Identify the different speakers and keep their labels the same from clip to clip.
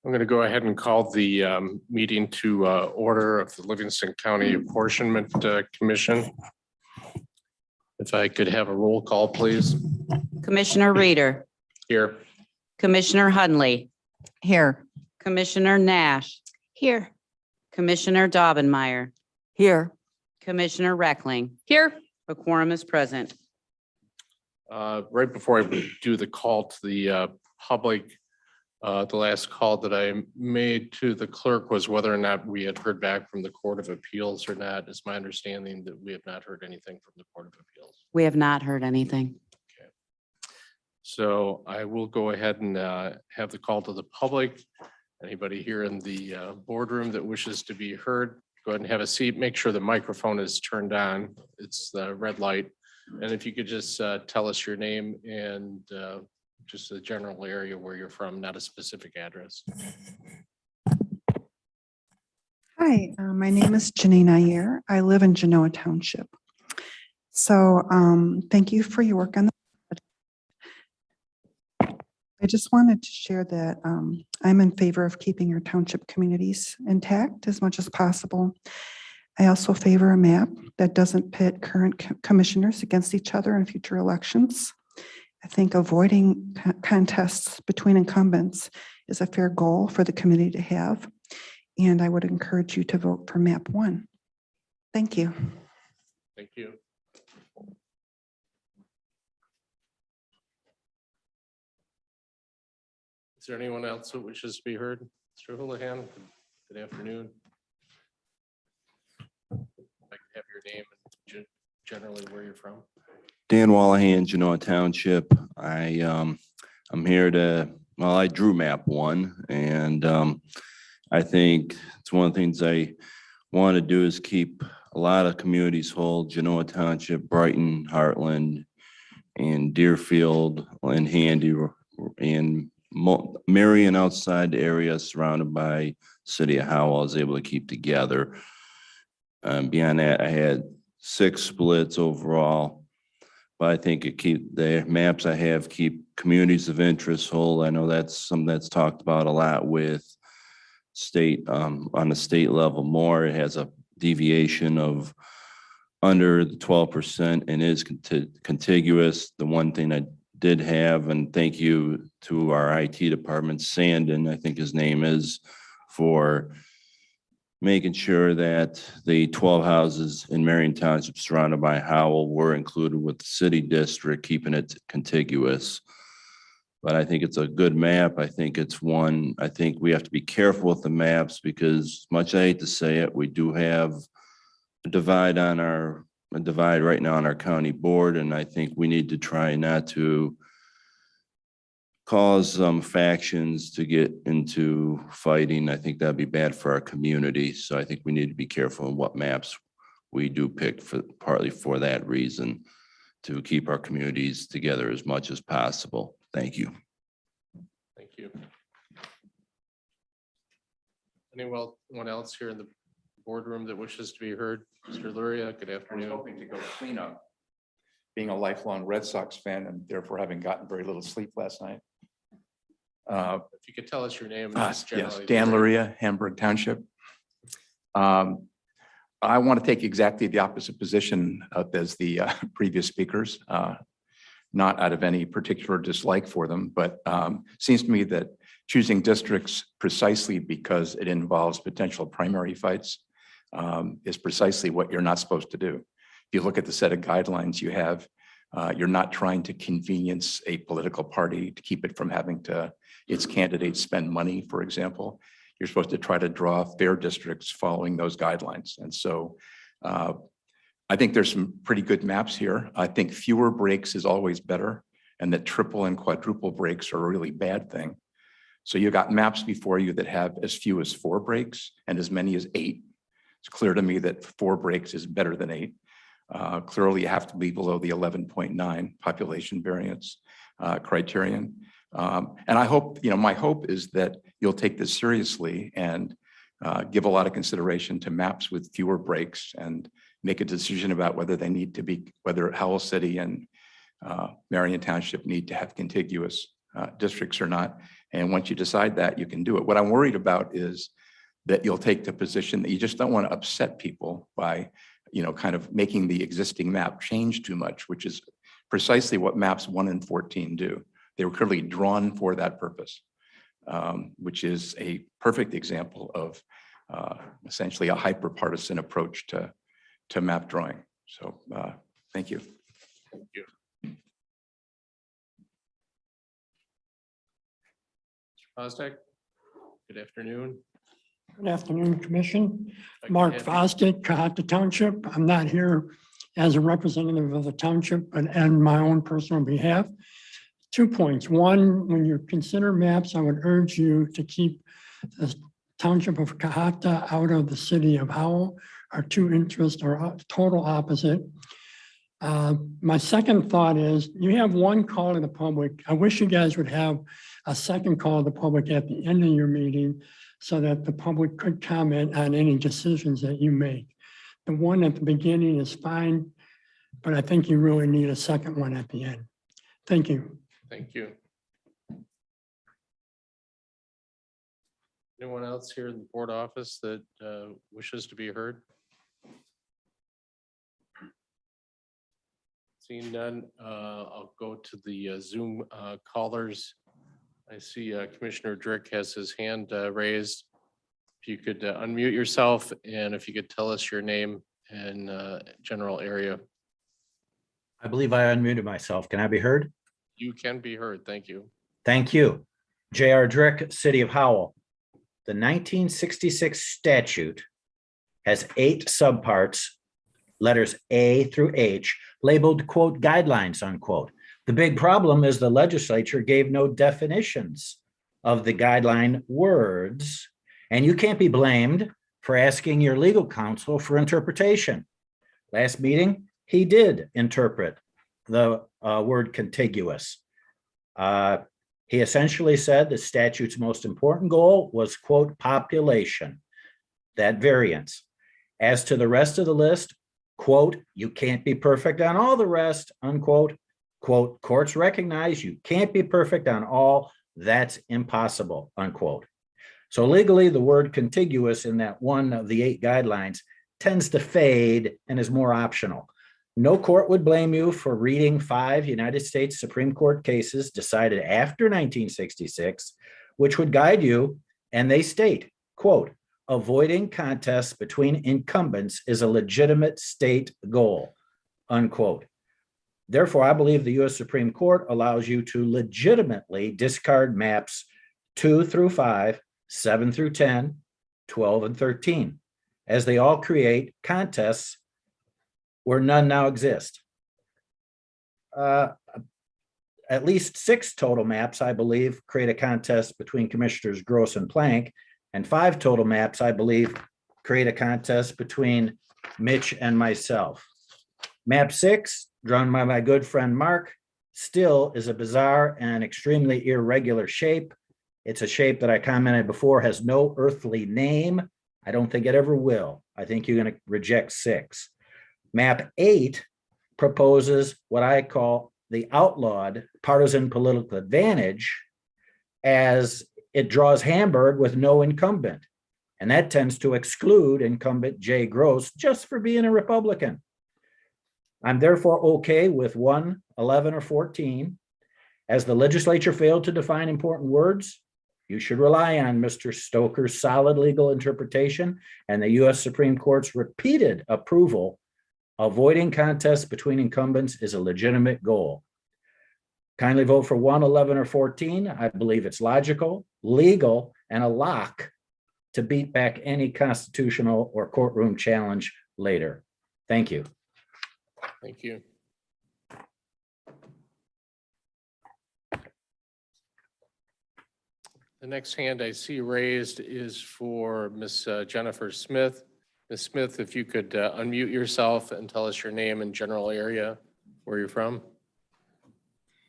Speaker 1: I'm going to go ahead and call the meeting to order of the Livingston County Apportionment Commission. If I could have a roll call, please.
Speaker 2: Commissioner Reeder,
Speaker 1: Here.
Speaker 2: Commissioner Hunley,
Speaker 3: Here.
Speaker 2: Commissioner Nash,
Speaker 3: Here.
Speaker 2: Commissioner Daubenmire,
Speaker 3: Here.
Speaker 2: Commissioner Reckling.
Speaker 3: Here.
Speaker 2: A quorum is present.
Speaker 1: Right before I do the call to the public, the last call that I made to the clerk was whether or not we had heard back from the Court of Appeals or not. It's my understanding that we have not heard anything from the Court of Appeals.
Speaker 2: We have not heard anything.
Speaker 1: Okay. So I will go ahead and have the call to the public. Anybody here in the boardroom that wishes to be heard, go ahead and have a seat. Make sure the microphone is turned on. It's the red light. And if you could just tell us your name and just the general area where you're from, not a specific address.
Speaker 4: Hi, my name is Janine Ayer. I live in Genoa Township. So thank you for your work on the. I just wanted to share that I'm in favor of keeping our township communities intact as much as possible. I also favor a map that doesn't pit current commissioners against each other in future elections. I think avoiding contests between incumbents is a fair goal for the committee to have. And I would encourage you to vote for map 1. Thank you.
Speaker 1: Thank you. Is there anyone else that wishes to be heard? Mr. Houlihan, good afternoon. I'd like to have your name and generally where you're from.
Speaker 5: Dan Wallahan, Genoa Township. I'm here to, well, I drew map 1, and I think it's one of the things I want to do is keep a lot of communities whole: Genoa Township, Brighton, Heartland, and Deerfield, and Handy, and Marion outside the area surrounded by City of Howell. I was able to keep together. Beyond that, I had 6 splits overall. But I think the maps I have keep communities of interest whole. I know that's something that's talked about a lot with state, on the state level more. It has a deviation of under the 12% and is contiguous. The one thing I did have, and thank you to our IT department, Sandon, I think his name is, for making sure that the 12 houses in Marion Township surrounded by Howell were included with the city district, keeping it contiguous. But I think it's a good map. I think it's one, I think we have to be careful with the maps because, much I hate to say it, we do have a divide right now on our county board. And I think we need to try not to cause factions to get into fighting. I think that'd be bad for our community. So I think we need to be careful in what maps we do pick, partly for that reason, to keep our communities together as much as possible. Thank you.
Speaker 1: Thank you. Anyone else here in the boardroom that wishes to be heard? Mr. Luria, good
Speaker 6: I was
Speaker 1: afternoon.
Speaker 6: hoping to go clean up, being a lifelong Red Sox fan and therefore having gotten very little sleep last night.
Speaker 1: If you could tell us your name.
Speaker 6: Yes, Dan Luria, Hamburg Township. I want to take exactly the opposite position as the previous speakers, not out of any particular dislike for them, but seems to me that choosing districts precisely because it involves potential primary fights is precisely what you're not supposed to do. If you look at the set of guidelines you have, you're not trying to convenience a political party to keep it from having to its candidates spend money, for example. You're supposed to try to draw fair districts following those guidelines. And so I think there's some pretty good maps here. I think fewer breaks is always better, and that triple and quadruple breaks are a really bad thing. So you got maps before you that have as few as 4 breaks and as many as 8. It's clear to me that 4 breaks is better than 8. Clearly, you have to be below the 11.9 population variance criterion. And I hope, my hope is that you'll take this seriously and give a lot of consideration to maps with fewer breaks and make a decision about whether they need to be, whether Howell City and Marion Township need to have contiguous districts or not. And once you decide that, you can do it. What I'm worried about is that you'll take the position that you just don't want to upset people by, kind of making the existing map change too much, which is precisely what maps 1 and 14 do. They were clearly drawn for that purpose, which is a perfect example of essentially a hyper-partisan approach to map drawing. So thank you.
Speaker 1: Thank you. Mr. Fosdick, good afternoon.
Speaker 3: Good afternoon, Commission.
Speaker 1: If I can
Speaker 3: Mark
Speaker 1: have-
Speaker 3: Fosdick, Cohata Township. I'm not here as a representative of the township, but on my own personal behalf. 2 points. One, when you consider maps, I would urge you to keep the township of Cohata out of the city of Howell. Our two interests are total opposite. My second thought is you have one call to the public. I wish you guys would have a second call to the public at the end of your meeting so that the public could comment on any decisions that you make. The one at the beginning is fine, but I think you really need a second one at the end. Thank you.
Speaker 1: Thank you. Anyone else here in the board office that wishes to be heard? Seeing none, I'll go to the Zoom callers. I see Commissioner Drick has his hand raised. If you could unmute yourself and if you could tell us your name and general area.
Speaker 7: I believe I unmuted myself. Can I be heard?
Speaker 1: You can be heard. Thank you.
Speaker 7: Thank you. J.R. Drick, City of Howell. The 1966 statute has 8 subparts, letters A through H, labeled, quote, guidelines, unquote. The big problem is the legislature gave no definitions of the guideline words, and you can't be blamed for asking your legal counsel for interpretation. Last meeting, he did interpret the word contiguous. He essentially said the statute's most important goal was, quote, population, that variance. As to the rest of the list, quote, you can't be perfect on all the rest, unquote. Quote, courts recognize you can't be perfect on all, that's impossible, unquote. So legally, the word contiguous in that one of the 8 guidelines tends to fade and is more optional. No court would blame you for reading 5 United States Supreme Court cases decided after 1966, which would guide you, and they state, quote, avoiding contests between incumbents is a legitimate state goal, unquote. Therefore, I believe the U.S. Supreme Court allows you to legitimately discard maps 2 through 5, 7 through 10, 12, and 13, as they all create contests where none now exist. At least 6 total maps, I believe, create a contest between Commissioners Gross and Plank, and 5 total maps, I believe, create a contest between Mitch and myself. Map 6, drawn by my good friend Mark, still is a bizarre and extremely irregular shape. It's a shape that I commented before has no earthly name. I don't think it ever will. I think you're going to reject 6. Map 8 proposes what I call the outlawed partisan political advantage, as it draws Hamburg with no incumbent. And that tends to exclude incumbent Jay Gross just for being a Republican. I'm therefore okay with 1, 11, or 14. As the legislature failed to define important words, you should rely on Mr. Stoker's solid legal interpretation and the U.S. Supreme Court's repeated approval. Avoiding contests between incumbents is a legitimate goal. Kindly vote for 1, 11, or 14. I believe it's logical, legal, and a lock to beat back any constitutional or courtroom challenge later. Thank you.
Speaker 1: Thank you. The next hand I see raised is for Miss Jennifer Smith. Ms. Smith, if you could unmute yourself and tell us your name and general area where you're from.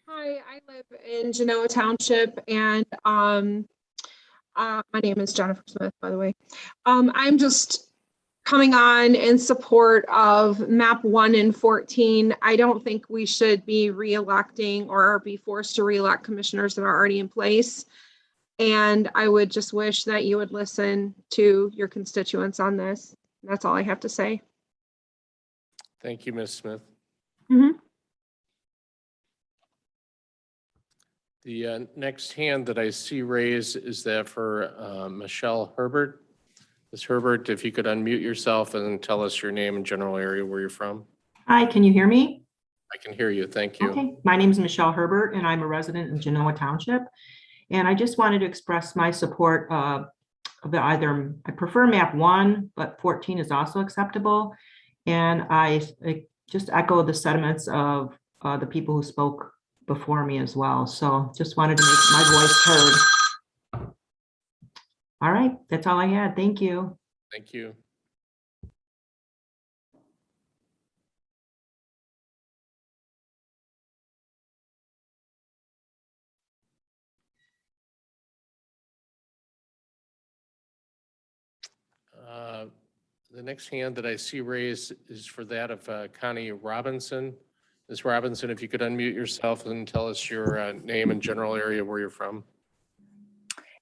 Speaker 8: Hi, I live in Genoa Township, and my name is Jennifer Smith, by the way. I'm just coming on in support of map 1 and 14. I don't think we should be re-electing or be forced to re-elect commissioners that are already in place. And I would just wish that you would listen to your constituents on this. That's all I have to say.
Speaker 1: Thank you, Ms. Smith.
Speaker 8: Mhm.
Speaker 1: The next hand that I see raised is that for Michelle Herbert. Ms. Herbert, if you could unmute yourself and tell us your name and general area where you're from.
Speaker 9: Hi, can you hear me?
Speaker 1: I can hear you. Thank you.
Speaker 9: Okay, my name is Michelle Herbert and I'm a resident in Genoa Township. And I just wanted to express my support of either, I prefer map 1, but 14 is also acceptable. And I just echo the sentiments of the people who spoke before me as well. So just wanted to make my voice heard. All right, that's all I had. Thank you.
Speaker 1: Thank you. The next hand that I see raised is for that of Connie Robinson. Ms. Robinson, if you could unmute yourself and tell us your name and general area where you're from.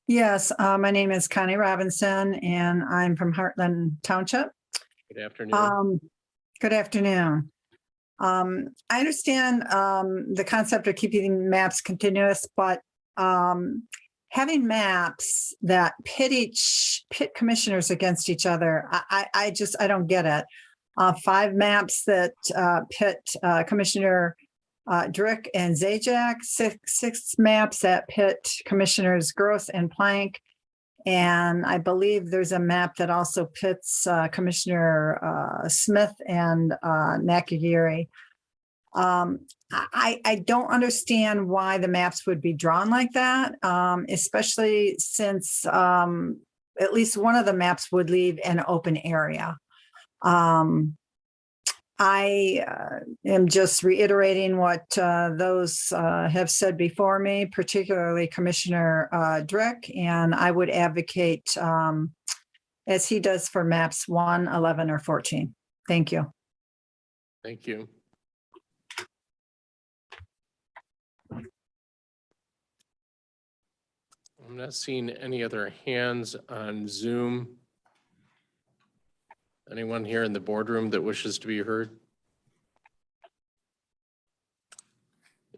Speaker 10: Yes, my name is Connie Robinson and I'm from Heartland Township.
Speaker 1: Good afternoon.
Speaker 10: Good afternoon. I understand the concept of keeping maps continuous, but having maps that pit commissioners against each other, I don't get it. 5 maps that pit Commissioner Drick and Zajac, six maps that pit Commissioners Gross and Plank. And I believe there's a map that also pits Commissioner Smith and Nakagiri. I don't understand why the maps would be drawn like that, especially since at least one of the maps would leave an open area. I am just reiterating what those have said before me, particularly Commissioner Drick, and I would advocate as he does for maps 1, 11, or 14. Thank you.
Speaker 1: Thank you. I'm not seeing any other hands on Zoom. Anyone here in the boardroom that wishes to be heard?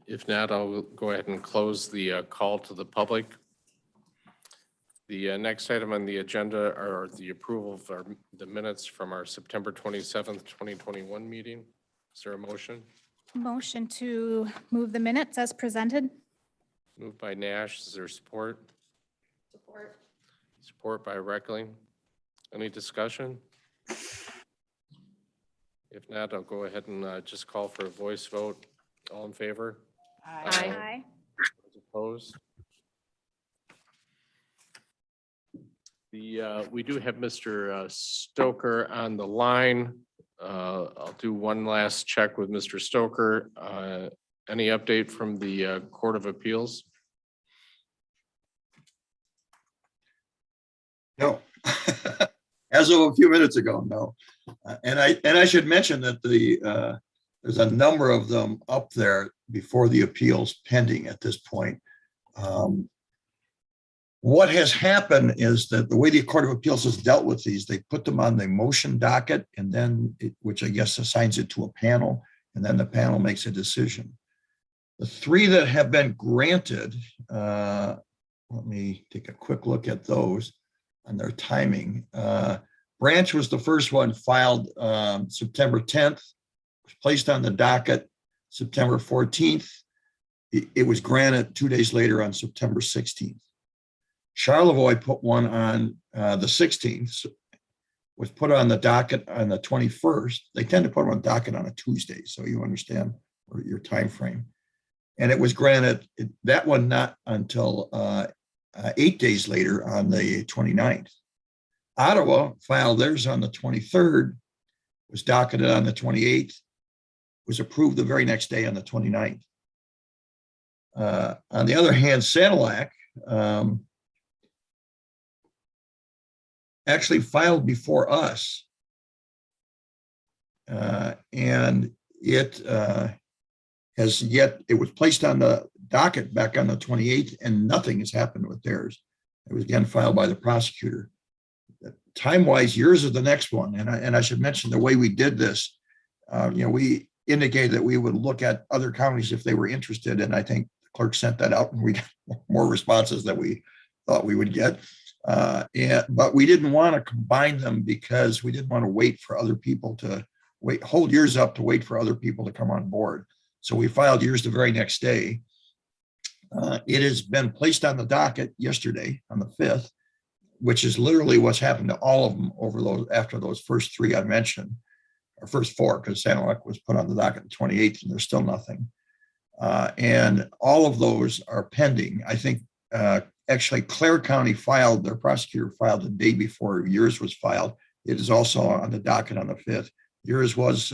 Speaker 1: If not, I'll go ahead and close the call to the public. The next item on the agenda are the approval of the minutes from our September 27th, 2021 meeting. Is there a motion?
Speaker 11: Motion to move the minutes as presented.
Speaker 1: Moved by Nash. Is there support?
Speaker 11: Support.
Speaker 1: Support by Reckling. Any discussion? If not, I'll go ahead and just call for a voice vote. All in favor?
Speaker 11: Aye.
Speaker 1: Those opposed? We do have Mr. Stoker on the line. I'll do one last check with Mr. Stoker. Any update from the Court of Appeals?
Speaker 12: No. As of a few minutes ago, no. And I should mention that there's a number of them up there before the appeals pending at this point. What has happened is that the way the Court of Appeals has dealt with these, they put them on the motion docket and then, which I guess assigns it to a panel, and then the panel makes a decision. The 3 that have been granted, let me take a quick look at those and their timing. Branch was the first one filed September 10th, was placed on the docket September 14th. It was granted 2 days later on September 16th. Charlevoix put one on the 16th, was put on the docket on the 21st. They tend to put them on the docket on a Tuesday, so you understand your time frame. And it was granted, that one not until 8 days later on the 29th. Ottawa filed theirs on the 23rd, was docketed on the 28th, was approved the very next day on the 29th. On the other hand, Sanilac actually filed before us. And it has yet, it was placed on the docket back on the 28th, and nothing has happened with theirs. It was again filed by the prosecutor. Time-wise, yours is the next one. And I should mention the way we did this, we indicated that we would look at other counties if they were interested. And I think the clerk sent that out and we got more responses than we thought we would get. But we didn't want to combine them because we didn't want to wait for other people to hold yours up to wait for other people to come on board. So we filed yours the very next day. It has been placed on the docket yesterday on the 5th, which is literally what's happened to all of them after those first three I mentioned, or first four, because Sanilac was put on the docket the 28th and there's still nothing. And all of those are pending. I think actually Clare County their prosecutor filed the day before yours was filed. It is also on the docket on the 5th. Yours was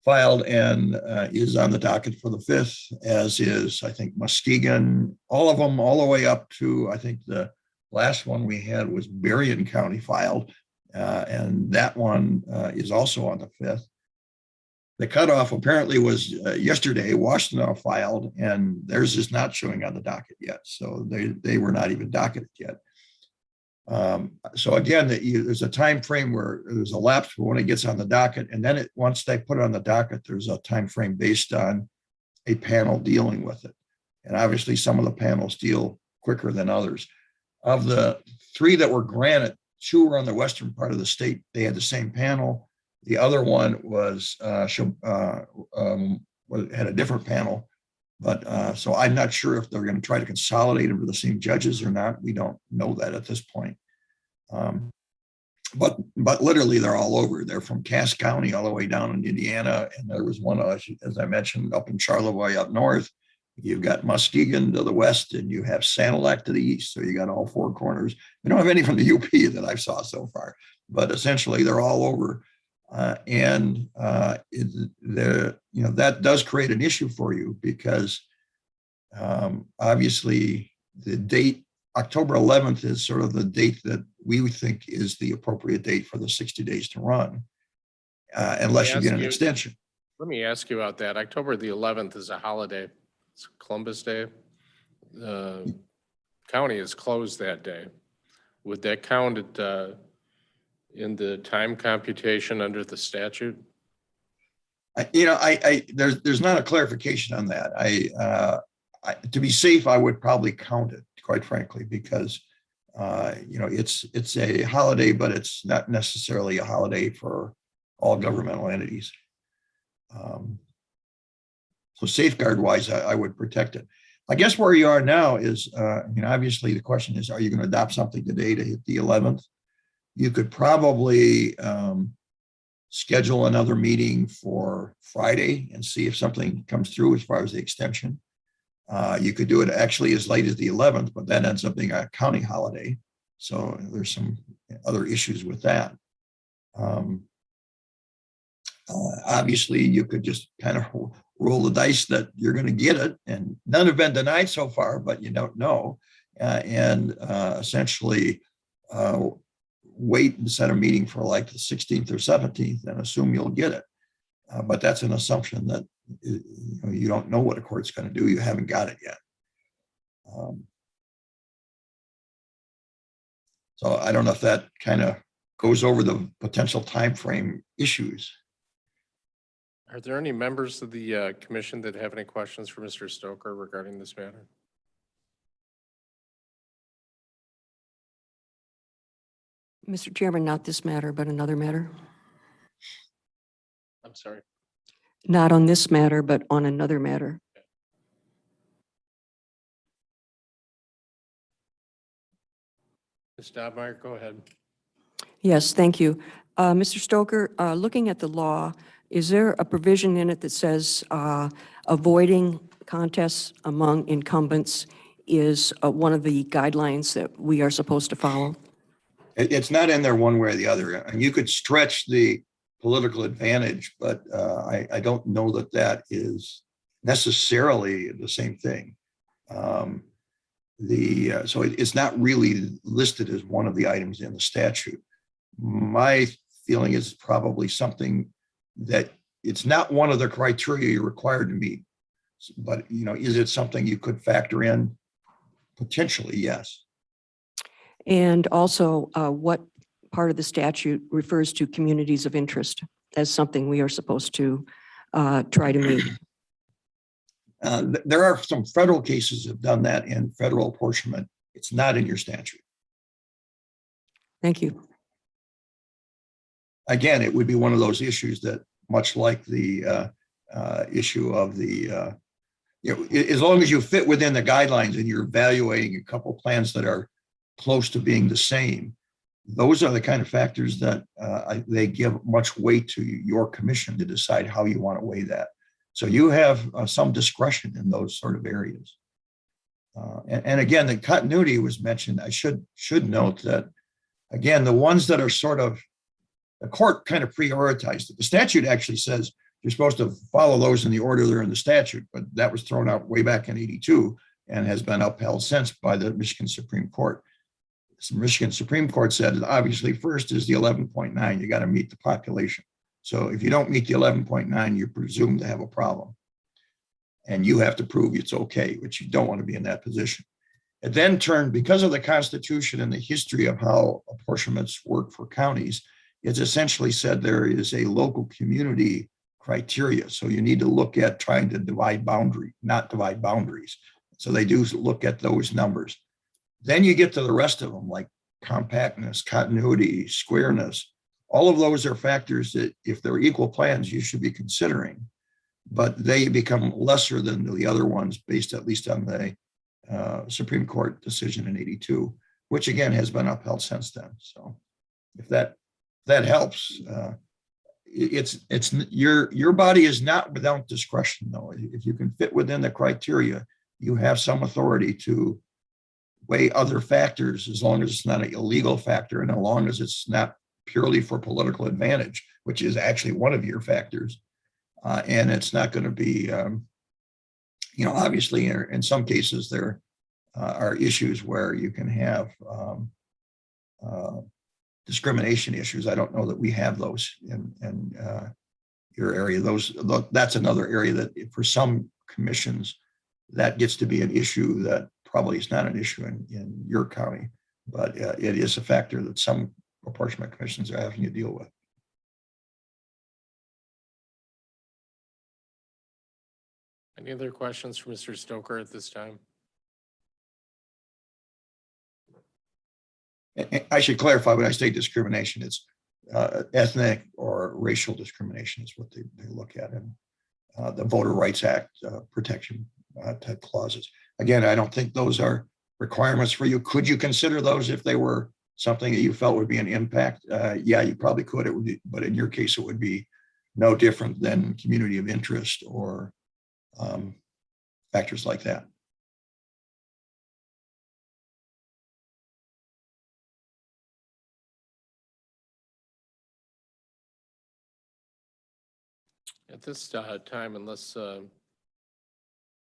Speaker 12: filed and is on the docket for the 5th, as is, I think, Muskegon, all of them, all the way up to, I think the last one we had was Berrien County filed, and that one is also on the 5th. The cutoff apparently was yesterday. Washtenaw filed, and theirs is not showing on the docket yet. So they were not even docketed yet. So again, there's a time frame where there's a lapse for when it gets on the docket, and then once they put it on the docket, there's a time frame based on a panel dealing with it. And obviously, some of the panels deal quicker than others. Of the three that were granted, two were on the western part of the state. They had the same panel. The other one was had a different panel. But so I'm not sure if they're going to try to consolidate them to the same judges or not. We don't know that at this point. But literally they're all over. They're from Cass County all the way down in Indiana. And there was one, as I mentioned, up in Charlevoix up north. You've got Muskegon to the west and you have Sanilac to the east. So you got all four corners. We don't have any from the UP that I've saw so far, but essentially they're all over. That does create an issue for you because obviously the date, October 11th, is sort of the date that we think is the appropriate date for the 60 days to run, unless you get an extension.
Speaker 1: Let me ask you about that. October the 11th is a holiday. It's Columbus Day. The county is closed that day. Would that count in the time computation under the statute?
Speaker 12: There's not a clarification on that. To be safe, I would probably count it, quite frankly, because it's a holiday, but it's not necessarily a holiday for all governmental entities. So safeguard wise, I would protect it. I guess where you are now is, obviously the question is, are you going to adopt something today to hit the 11th? You could probably schedule another meeting for Friday and see if something comes through as far as the extension. You could do it actually as late as the 11th, but that ends up being a county holiday. So there's some other issues with that. Obviously, you could just kind of roll the dice that you're going to get it, and none have been denied so far, but you don't know. Essentially, wait and set a meeting for like the 16th or 17th and assume you'll get it. But that's an assumption that you don't know what a court's going to do. You haven't got it yet. So I don't know if that kind of goes over the potential time frame issues.
Speaker 1: Are there any members of the commission that have any questions for Mr. Stoker regarding this matter?
Speaker 13: Mr. Chairman, not this matter, but another matter.
Speaker 1: I'm sorry.
Speaker 13: Not on this matter, but on another matter.
Speaker 1: Ms. Dobmeyer, go ahead.
Speaker 13: Yes, thank you. Mr. Stoker, looking at the law, is there a provision in it that says avoiding contests among incumbents is one of the guidelines that we are supposed to follow?
Speaker 12: It's not in there one way or the other. And you could stretch the political advantage, but I don't know that that is necessarily the same thing. So it's not really listed as one of the items in the statute. My feeling is probably something that it's not one of the criteria you're required to meet. But, is it something you could factor in? Potentially, yes.
Speaker 13: And also, what part of the statute refers to communities of interest as something we are supposed to try to meet?
Speaker 12: There are some federal cases that have done that in federal apportionment. It's not in your statute.
Speaker 13: Thank you.
Speaker 12: Again, it would be one of those issues that, much like the issue of the, as long as you fit within the guidelines and you're evaluating a couple plans that are close to being the same, those are the kind of factors that they give much weight to your commission to decide how you want to weigh that. So you have some discretion in those sort of areas. And again, the continuity was mentioned. I should note that, again, the ones that are sort of, the court kind of prioritized it. The statute actually says you're supposed to follow those in the order they're in the statute, but that was thrown out way back in '82 and has been upheld since by the Michigan Supreme Court. The Michigan Supreme Court said, obviously, first is the 11.9. You got to meet the population. So if you don't meet the 11.9, you're presumed to have a problem. And you have to prove it's okay, which you don't want to be in that position. It then turned, because of the Constitution and the history of how apportionments work for counties, it's essentially said there is a local community criteria. So you need to look at trying to not divide boundaries. So they do look at those numbers. Then you get to the rest of them, like compactness, continuity, squareness. All of those are factors that, if they're equal plans, you should be considering, but they become lesser than the other ones based at least on the Supreme Court decision in '82, which again has been upheld since then. So if that helps, it's your body is not without discretion, though. If you can fit within the criteria, you have some authority to weigh other factors, as long as it's not an illegal factor and as long as it's not purely for political advantage, which is actually one of your factors. And it's not going to be, obviously in some cases there are issues where you can have discrimination issues. I don't know that we have those in your area. That's another area that for some commissions, that gets to be an issue that probably is not an issue in your county, but it is a factor that some apportionment commissions are having to deal with.
Speaker 1: Any other questions for Mr. Stoker at this time?
Speaker 12: I should clarify, when I say discrimination, it's ethnic or racial discrimination is what they look at in the Voter Rights Act protection type clauses. Again, I don't think those are requirements for you. Could you consider those if they were something that you felt would be an impact? Yeah, you probably could. It would be, but in your case, it would be no different than community of interest or factors like that.
Speaker 1: At this time, unless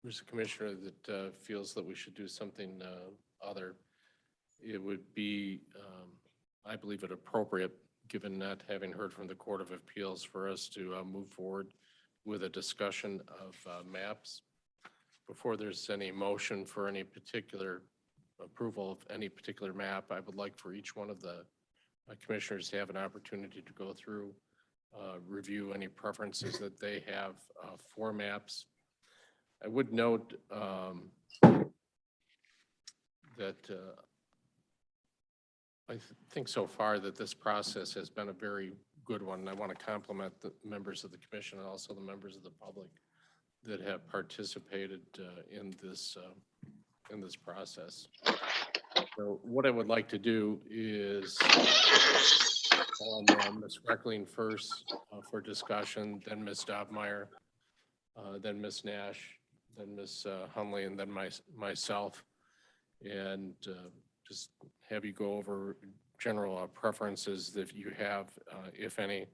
Speaker 1: there's a commissioner that feels that we should do something other, it would be, I believe it appropriate, given not having heard from the Court of Appeals, for us to move forward with a discussion of maps. Before there's any motion for any particular approval of any particular map, I would like for each one of the commissioners to have an opportunity to go through, review any preferences that they have for maps. I would note that I think so far that this process has been a very good one. And I want to compliment the members of the commission and also the members of the public that have participated in this process. So what I would like to do is call on Ms. Reckling first for discussion, then Ms. Dobmeyer, then Ms. Nash, then Ms. Hunley, and then myself, and just have you go over general preferences that you have, if any,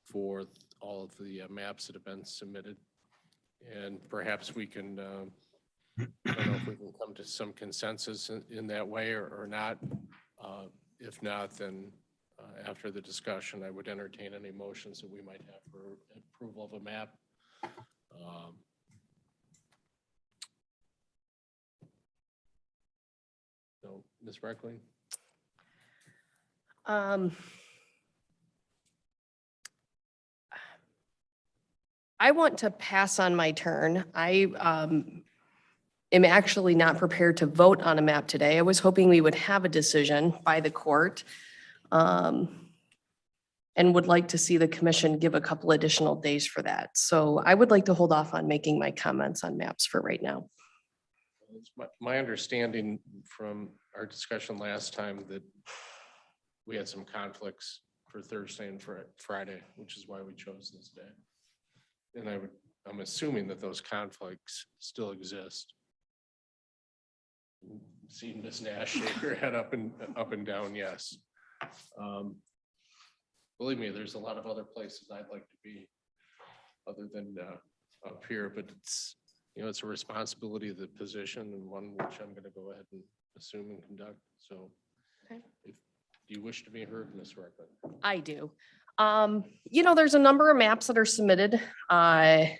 Speaker 1: for all of the maps that have been submitted. And perhaps we can, I don't know if we can come to some consensus in that way or not. If not, then after the discussion, I would entertain any motions that we might have for approval of a map. Ms. Reckling?
Speaker 14: I want to pass on my turn. I am actually not prepared to vote on a map today. I was hoping we would have a decision by the court. And would like to see the commission give a couple additional days for that. So I would like to hold off on making my comments on maps for right now.
Speaker 1: It's my understanding from our discussion last time that we had some conflicts for Thursday and Friday, which is why we chose this day. And I'm assuming that those conflicts still exist. See Ms. Nash shake her head up and down, yes. Believe me, there's a lot of other places I'd like to be other than up here, but it's, it's a responsibility of the position and one which I'm going to go ahead and assume and conduct. So
Speaker 14: Okay.
Speaker 1: if you wish to be heard, Ms. Reckland.
Speaker 14: I do. There's a number of maps that are submitted that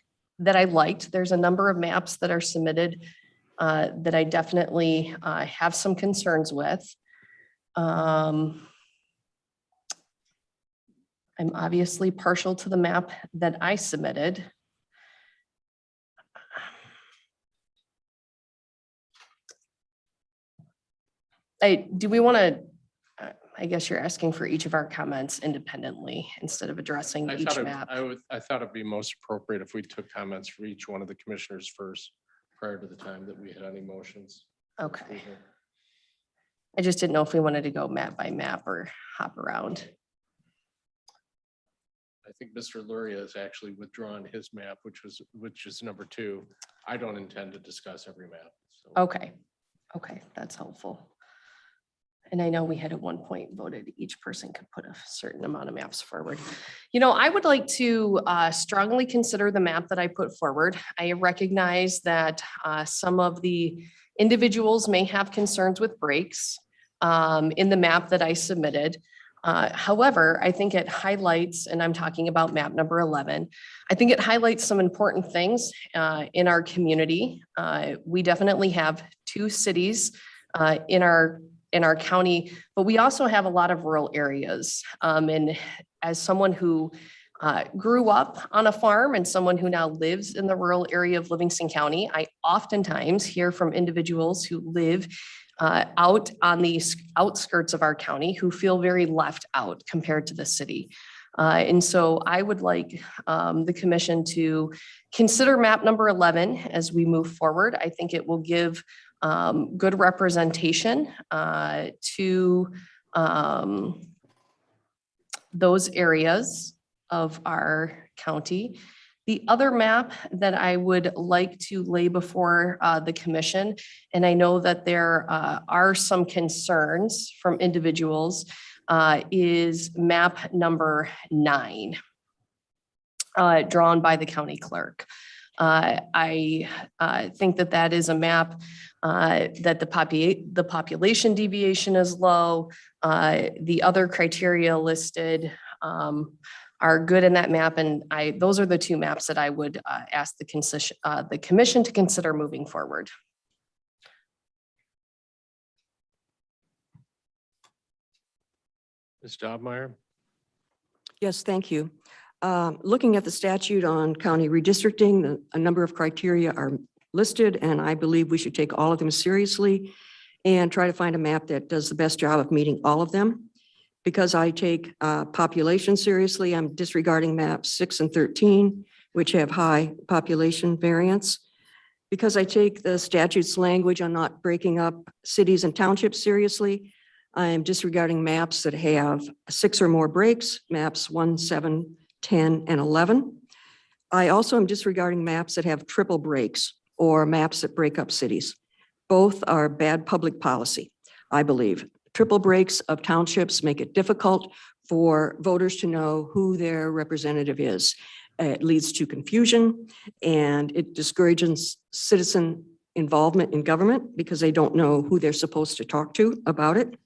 Speaker 14: I liked. There's a number of maps that are submitted that I definitely have some concerns with. I'm obviously partial to the map that I submitted. Do we want to, I guess you're asking for each of our comments independently instead of addressing each map.
Speaker 1: I thought it'd be most appropriate if we took comments for each one of the commissioners first, prior to the time that we had any motions.
Speaker 14: Okay. I just didn't know if we wanted to go map by map or hop around.
Speaker 1: I think Mr. Luria has actually withdrawn his map, which is number 2. I don't intend to discuss every map. So.
Speaker 14: Okay, that's helpful. And I know we had at one point voted each person could put a certain amount of maps forward. I would like to strongly consider the map that I put forward. I recognize that some of the individuals may have concerns with breaks in the map that I submitted. However, I think it highlights, and I'm talking about map number 11, I think it highlights some important things in our community. We definitely have 2 cities in our county, but we also have a lot of rural areas. And as someone who grew up on a farm and someone who now lives in the rural area of Livingston County, I oftentimes hear from individuals who live out on the outskirts of our county who feel very left out compared to the city. And so I would like the commission to consider map number 11 as we move forward. I think it will give good representation to those areas of our county. The other map that I would like to lay before the commission, and I know that there are some concerns from individuals, is map number 9, drawn by the county clerk. I think that is a map that the population deviation is low. The other criteria listed are good in that map, and those are the 2 maps that I would ask the commission to consider moving forward.
Speaker 1: Ms. Dobmeyer?
Speaker 13: Yes, thank you. Looking at the statute on county redistricting, a number of criteria are listed, and I believe we should take all of them seriously and try to find a map that does the best job of meeting all of them. Because I take population seriously, I'm disregarding maps 6 and 13, which have high population variance. Because I take the statute's language on not breaking up cities and townships seriously, I am disregarding maps that have 6 or more breaks, maps 1, 7, 10, and 11. I also am disregarding maps that have triple breaks or maps that break up cities. Both are bad public policy, I believe. Triple breaks of townships make it difficult for voters to know who their representative is. It leads to confusion and it discourages citizen involvement in government because they don't know who they're supposed to talk to about it.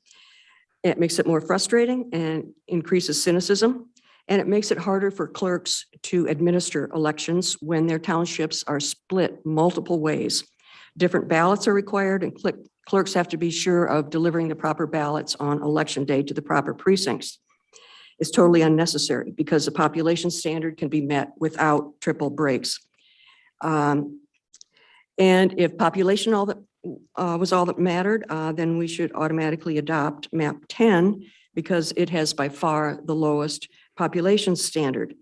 Speaker 13: It makes it more frustrating and increases cynicism. And it makes it harder for clerks to administer elections when their townships are split multiple ways. Different ballots are required and clerks have to be sure of delivering the proper ballots on election day to the proper precincts. It's totally unnecessary because the population standard can be met without triple breaks. And if population was all that mattered, then we should automatically adopt map 10 because it has by far the lowest population standard.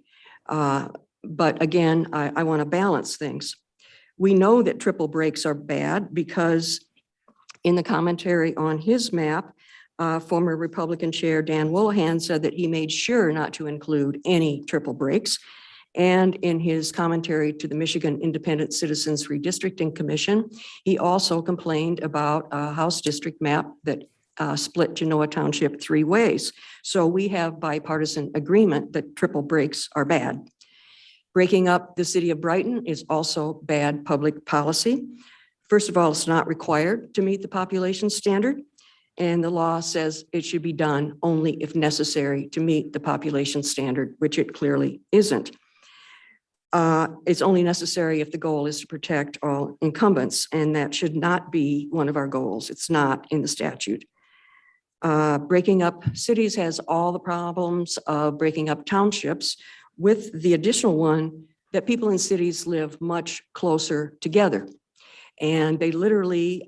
Speaker 13: But again, I want to balance things. We know that triple breaks are bad because in the commentary on his map, former Republican Chair Dan Woolahan said that he made sure not to include any triple breaks. And in his commentary to the Michigan Independent Citizens Redistricting Commission, he also complained about a House district map that split Genoa Township 3 ways. So we have bipartisan agreement that triple breaks are bad. Breaking up the city of Brighton is also bad public policy. First of all, it's not required to meet the population standard. And the law says it should be done only if necessary to meet the population standard, which it clearly isn't. It's only necessary if the goal is to protect all incumbents, and that should not be one of our goals. It's not in the statute. Breaking up cities has all the problems of breaking up townships, with the additional one that people in cities live much closer together. And they literally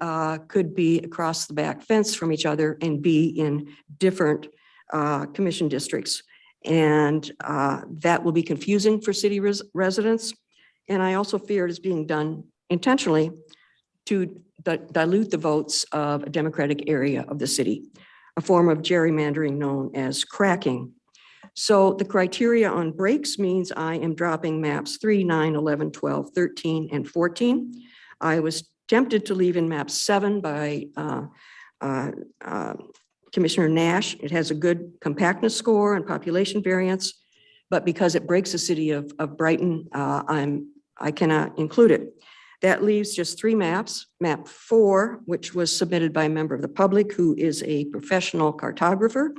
Speaker 13: could be across the back fence from each other and be in different commission districts. And that will be confusing for city residents. And I also fear it is being done intentionally to dilute the votes of a Democratic area of the city, a form of gerrymandering known as cracking. So the criteria on breaks means I am dropping maps 3, 9, 11, 12, 13, and 14. I was tempted to leave in map 7 by Commissioner Nash. It has a good compactness score and population variance, but because it breaks the city of Brighton, I cannot include it. That leaves just 3 maps. Map 4, which was submitted by a member of the public who is a professional cartographer.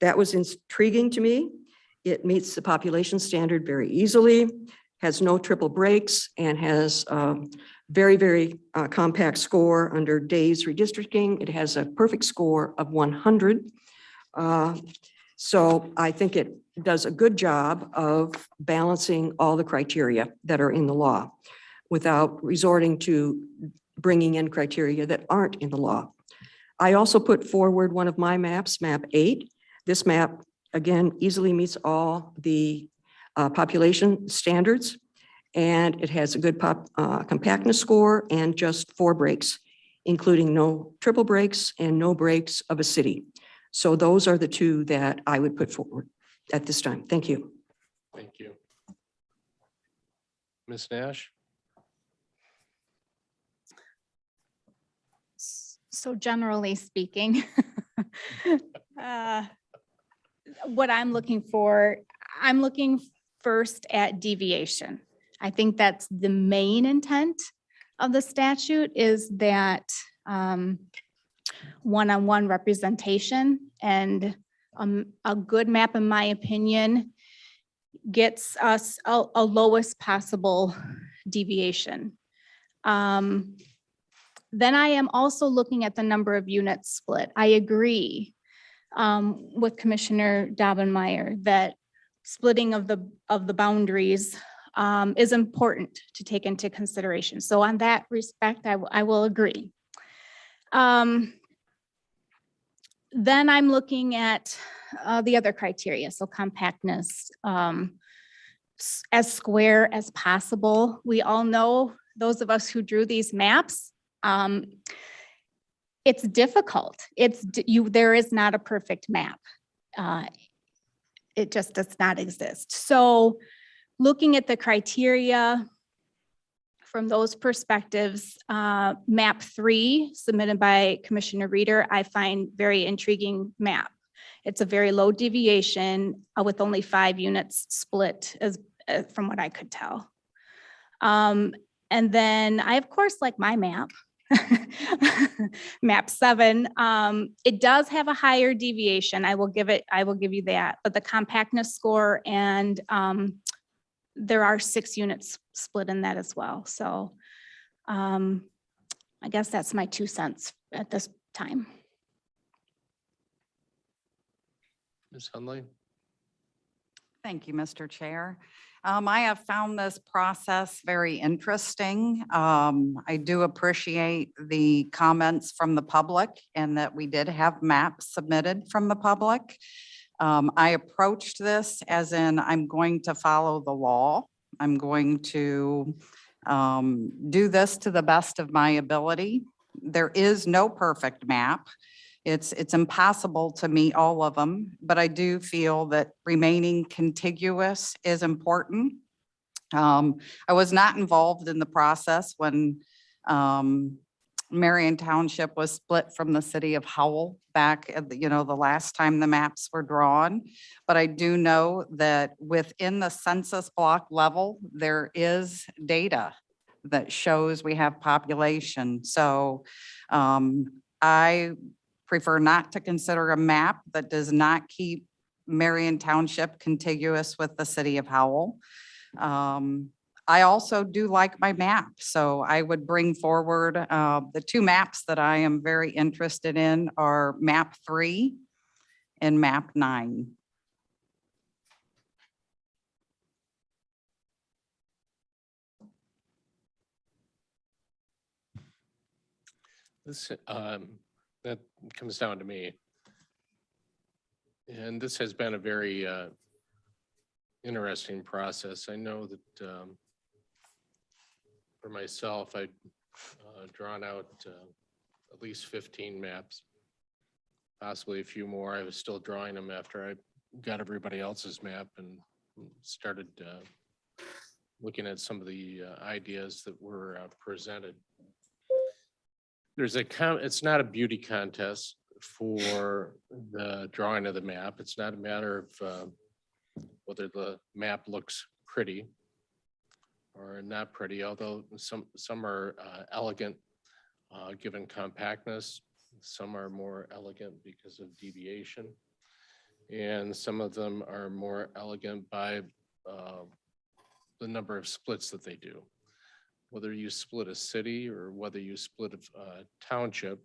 Speaker 13: That was intriguing to me. It meets the population standard very easily, has no triple breaks, and has very, very compact score under days redistricting. It has a perfect score of 100. So I think it does a good job of balancing all the criteria that are in the law without resorting to bringing in criteria that aren't in the law. I also put forward one of my maps, map 8. This map, again, easily meets all the population standards, and it has a good compactness score and just 4 breaks, including no triple breaks and no breaks of a city. So those are the 2 that I would put forward at this time. Thank you.
Speaker 1: Thank you. Ms. Nash?
Speaker 11: So generally speaking, what I'm looking for, I'm looking first at deviation. I think that's the main intent of the statute, is that one-on-one representation, and a good map, in my opinion, gets us a lowest possible deviation. Then I am also looking at the number of units split. I agree with Commissioner Daubenmeier that splitting of the boundaries is important to take into consideration. So on that respect, I will agree. Then I'm looking at the other criteria, so compactness, as square as possible. We all know, those of us who drew these maps, it's difficult. There is not a perfect map. It just does not exist. So looking at the criteria from those perspectives, map 3 submitted by Commissioner Reeder, I find very intriguing map. It's a very low deviation with only 5 units split, as from what I could tell. And then I, of course, like my map. Map 7, it does have a higher deviation. I will give you that, but the compactness score and there are 6 units split in that as well. So I guess that's my 2 cents at this time.
Speaker 1: Ms. Hundley?
Speaker 15: Thank you, Mr. Chair. I have found this process very interesting. I do appreciate the comments from the public and that we did have maps submitted from the public. I approached this as in I'm going to follow the law. I'm going to do this to the best of my ability. There is no perfect map. It's impossible to meet all of them, but I do feel that remaining contiguous is important. I was not involved in the process when Marion Township was split from the city of Howell back at the last time the maps were drawn. But I do know that within the census block level, there is data that shows we have population. So I prefer not to consider a map that does not keep Marion Township contiguous with the city of Howell. I also do like my map, so I would bring forward the two maps that I am very interested in are map 3 and map 9.
Speaker 1: This, that comes down to me. And this has been a very interesting process. I know that for myself, I've drawn out at least 15 maps, possibly a few more. I was still drawing them after I got everybody else's map and started looking at some of the ideas that were presented. It's not a beauty contest for the drawing of the map. It's not a matter of whether the map looks pretty or not pretty, although some are elegant given compactness. Some are more elegant because of deviation. And some of them are more elegant by the number of splits that they do. Whether you split a city or whether you split a township,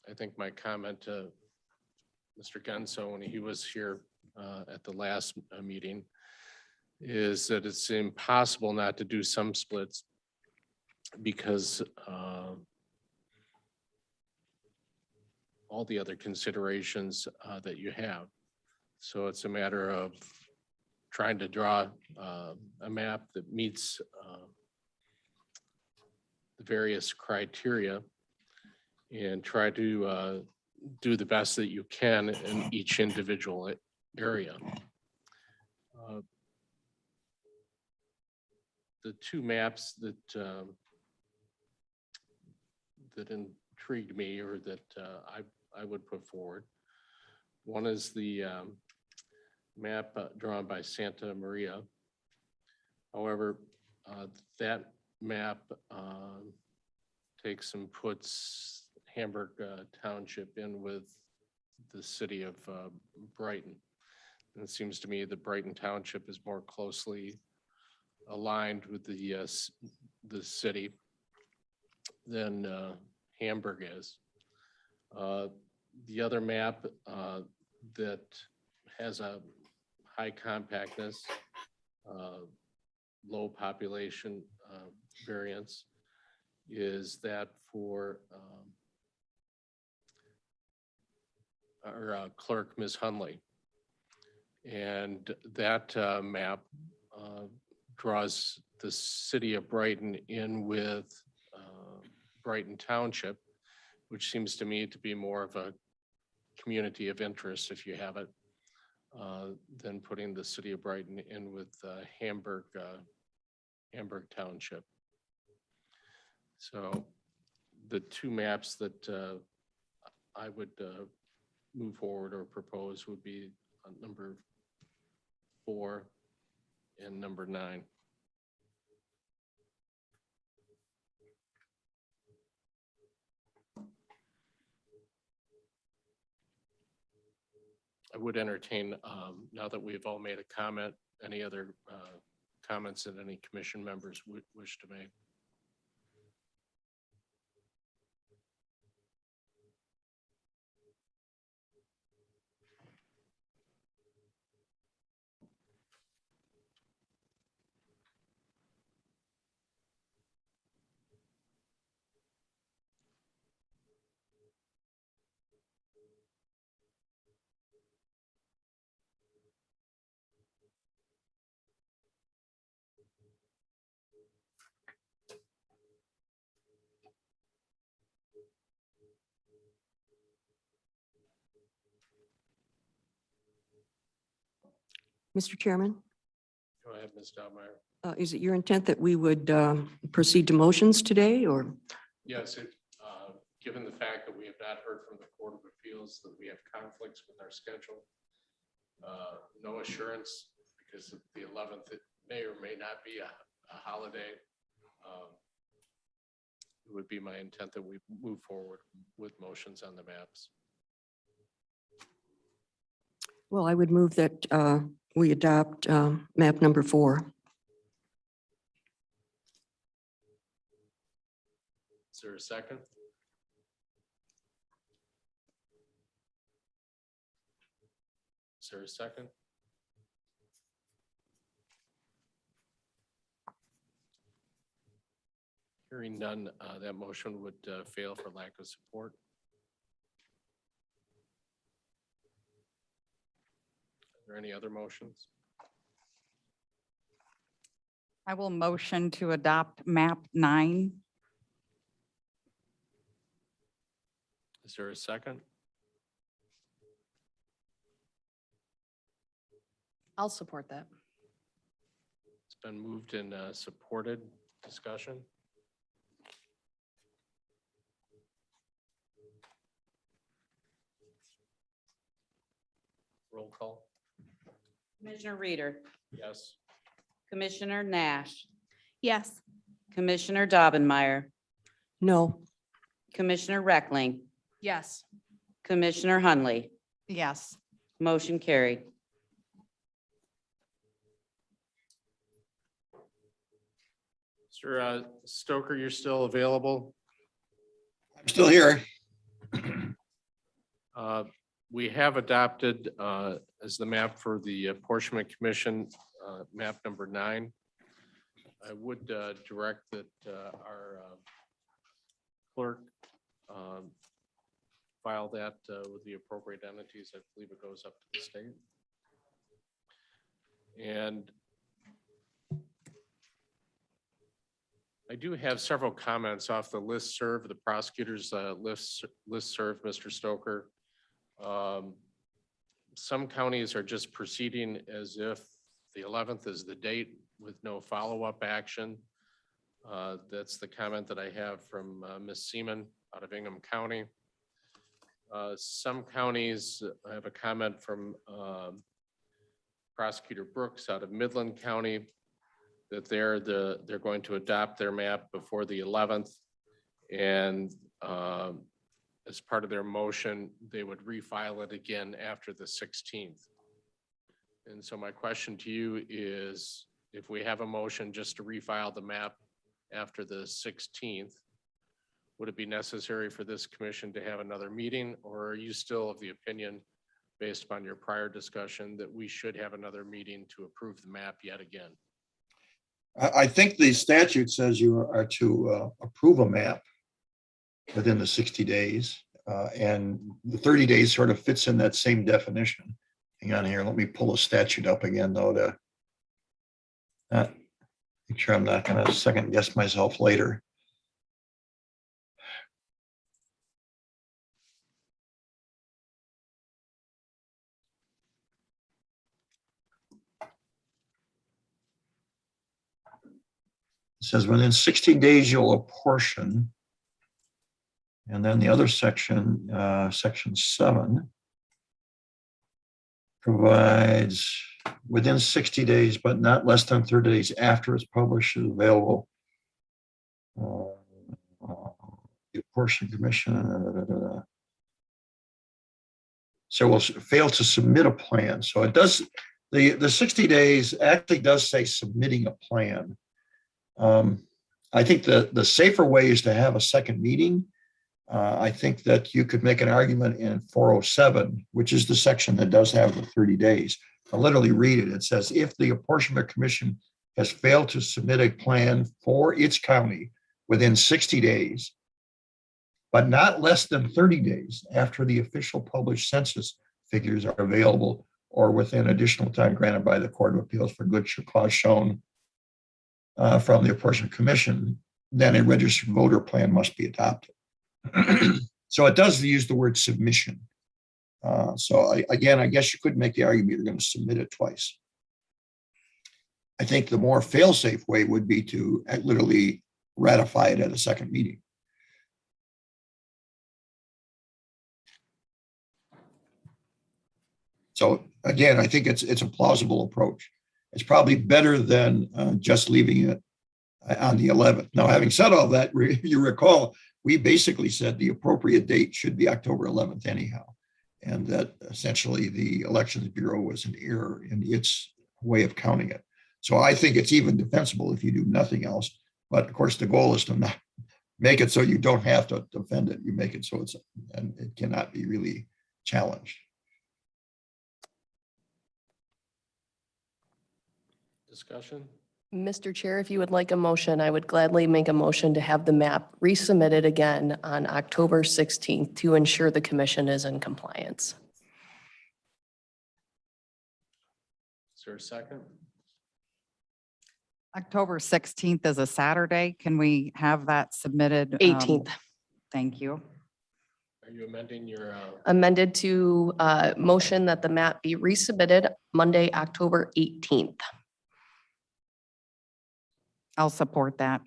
Speaker 1: I think my comment to Mr. Genso when he was here at the last meeting is that it's impossible not to do some splits because all the other considerations that you have. So it's a matter of trying to draw a map that meets the various criteria and try to do the best that you can in each individual area. The two maps that that intrigued me or that I would put forward. One is the map drawn by Santa Maria. However, that map takes and puts Hamburg Township in with the city of Brighton. And it seems to me that Brighton Township is more closely aligned with the city than Hamburg is. The other map that has a high compactness, low population variance is that for our clerk, Ms. Hundley. And that map draws the city of Brighton in with Brighton Township, which seems to me to be more of a community of interest, if you have it, than putting the city of Brighton in with Hamburg Township. So the two maps that I would move forward or propose would be number 4 and number 9. I would entertain, now that we've all made a comment, any other comments that any commission members would wish to make.
Speaker 13: Mr. Chairman,
Speaker 1: Go ahead, Ms. Doubtmeyer.
Speaker 13: is it your intent that we would proceed to motions today, or?
Speaker 1: Yes, given the fact that we have not heard from the Court of Appeals, that we have conflicts with our schedule, no assurance, because of the 11th, it may or may not be a holiday. It would be my intent that we move forward with motions on the maps.
Speaker 13: Well, I would move that we adopt map number 4.
Speaker 1: Is there a second? Is there a second? Hearing none, that motion would fail for lack of support. Are there any other motions?
Speaker 15: I will motion to adopt map 9.
Speaker 1: Is there a second?
Speaker 14: I'll support that.
Speaker 1: It's been moved and supported. Discussion? Roll call.
Speaker 2: Commissioner Reader,
Speaker 1: Yes.
Speaker 2: Commissioner Nash,
Speaker 11: Yes.
Speaker 2: Commissioner Daubenmire,
Speaker 13: No.
Speaker 2: Commissioner Reckling,
Speaker 14: Yes.
Speaker 2: Commissioner Hunley.
Speaker 15: Yes.
Speaker 2: Motion carried.
Speaker 1: Mr. Stoker, you're still available?
Speaker 12: I'm still here.
Speaker 1: We have adopted as the map for the Apportionment Commission, map number 9. I would direct that our clerk file that with the appropriate entities. I believe it goes up to the state. And I do have several comments off the listserv, the prosecutor's listserv, Mr. Stoker. Some counties are just proceeding as if the 11th is the date with no follow-up action. That's the comment that I have from Ms. Seaman out of Ingham County. Some counties, I have a comment from Prosecutor Brooks out of Midland County that they're going to adopt their map before the 11th, and as part of their motion, they would refile it again after the 16th. And so my question to you is, if we have a motion just to refile the map after the 16th, would it be necessary for this commission to have another meeting, or are you still of the opinion, based upon your prior discussion, that we should have another meeting to approve the map yet again?
Speaker 12: I think the statute says you are to approve a map within the 60 days. And the 30 days sort of fits in that same definition. Hang on here. Let me pull the statute up again, though, to make sure I'm not going to second guess myself later. It says within 60 days, you'll apportion. And then the other section, section 7, provides within 60 days, but not less than 30 days after it's published, is available. The Apportionment Commission. So we'll fail to submit a plan. So it does, the 60 days actually does say submitting a plan. I think the safer way is to have a second meeting. I think that you could make an argument in 407, which is the section that does have the 30 days. I'll literally read it. It says, if the Apportionment Commission has failed to submit a plan for its county within 60 days, but not less than 30 days after the official published census figures are available, or within additional time granted by the Court of Appeals for good cause shown from the Apportionment Commission, then a registered voter plan must be adopted. So it does use the word submission. Again, I guess you could make the argument you're going to submit it twice. I think the more fail-safe way would be to literally ratify it at a second meeting. So again, I think it's a plausible approach. It's probably better than just leaving it on the 11th. Now, having said all that, you recall, we basically said the appropriate date should be October 11th anyhow. And that essentially the Elections Bureau was an error in its way of counting it. So I think it's even defensible if you do nothing else. But of course, the goal is to not make it so you don't have to defend it. You make it so and it cannot be really challenged.
Speaker 1: Discussion?
Speaker 14: Mr. Chair, if you would like a motion, I would gladly make a motion to have the map resubmitted again on October 16th to ensure the commission is in compliance.
Speaker 1: Is there a second?
Speaker 15: October 16th is a Saturday. Can we have that submitted?
Speaker 14: 18th.
Speaker 15: Thank you.
Speaker 1: Are you amending your?
Speaker 14: Amended to motion that the map be resubmitted Monday, October 18th.
Speaker 15: I'll support that.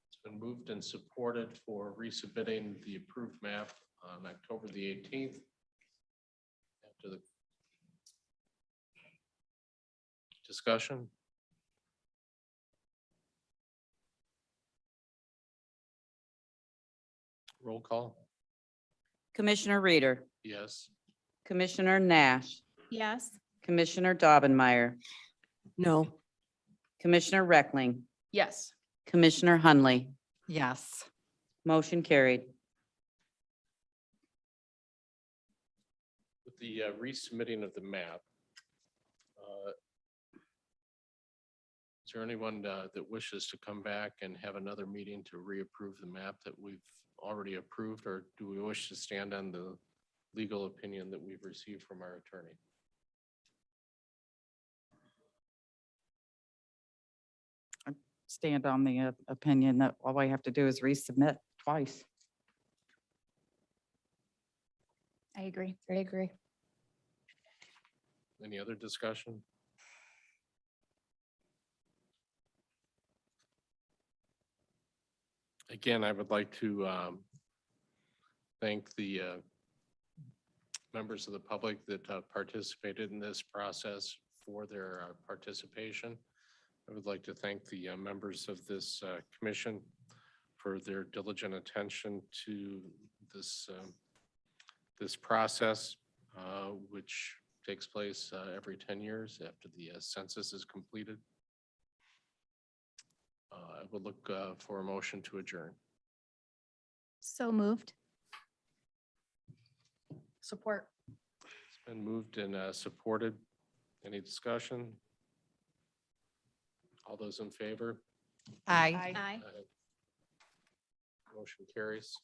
Speaker 1: It's been moved and supported for resubmitting the approved map on October the 18th. After the discussion. Roll call.
Speaker 2: Commissioner Reader,
Speaker 1: Yes.
Speaker 2: Commissioner Nash,
Speaker 11: Yes.
Speaker 2: Commissioner Daubenmeier,
Speaker 13: No.
Speaker 2: Commissioner Reckling,
Speaker 14: Yes.
Speaker 2: Commissioner Hunley.
Speaker 15: Yes.
Speaker 2: Motion carried.
Speaker 1: With the resubmitting of the map, is there anyone that wishes to come back and have another meeting to reapprove the map that we've already approved, or do we wish to stand on the legal opinion that we've received from our attorney?
Speaker 15: Stand on the opinion that all we have to do is resubmit twice.
Speaker 11: I agree.
Speaker 14: I agree.
Speaker 1: Any other discussion? Again, I would like to thank the members of the public that participated in this process for their participation. I would like to thank the members of this commission for their diligent attention to this this process, which takes place every 10 years after the census is completed. I would look for a motion to adjourn.
Speaker 11: So moved.
Speaker 14: Support.
Speaker 1: It's been moved and supported. Any discussion? All those in favor?
Speaker 15: Aye.
Speaker 11: Aye.
Speaker 1: Motion carries.